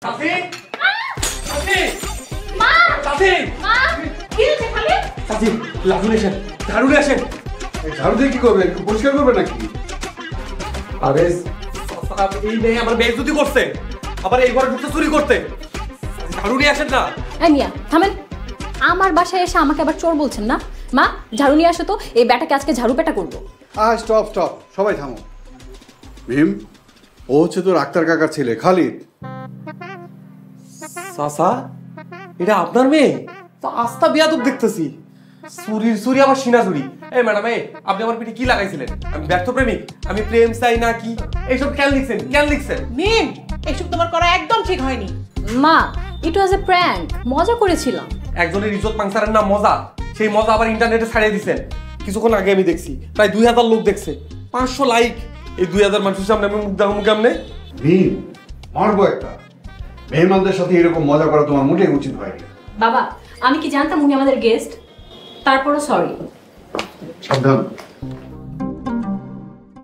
সাথী সাথী মা সাথী মা কি হচ্ছে খালি সাথী লাগুন এসেন ঝাড়ু নিয়ে আসেন। ঝাড়ু দিয়ে কি করবে? পরিষ্কার করবে নাকি? আরে এই মেয়ে আমার বেইজ্জতি করছে, আবার এই ঘরে ঢুকতে চুরি করতে। ঝাড়ু নিয়ে আসেন না। এই মিয়া থামেন, আমার বাসায় এসে আমাকে আবার চোর বলছেন না? মা ঝাড়ু নিয়ে আসো তো, এই ব্যাটাকে আজকে ঝাড়ু পেটা করবো। স্টপ স্টপ, সবাই থামো। ভীম, ও হচ্ছে তোর আক্তার কাকার ছেলে খালিদ। চাচা, এটা আপনার মেয়ে? তো আস্থা বিয়াদব দেখতেছি। চুরির চুরি আবার সিনা চুরি। এই ম্যাডাম, আপনি আমার পিঠে কি লাগাইছিলেন? আমি ব্যর্থ প্রেমিক, আমি প্রেম চাই না কি এইসব কেন লিখছেন? কেন লিখছেন? মিম, এসব তোমার করা একদম ঠিক হয়নি। মা ইট ওয়াজ এ প্র্যাঙ্ক, মজা করেছিলাম। একজনের ইজ্জত মাংসারের নাম মজা, সেই মজা আবার ইন্টারনেটে ছাড়িয়ে দিচ্ছেন। কিছুক্ষণ আগে আমি দেখছি প্রায় 2000 লোক দেখছে, 500 লাইক। এই 2000 মানুষের সামনে আমি মুখ দেখাবো কেমনে? ভীম, মারবো একটা। মেহমানদের সাথে এরকম মজা করা তোমার মোটেই উচিত হয়নি। বাবা আমি কি জানতাম উনি আমাদের গেস্ট, তারপরও সরি। সাবধান।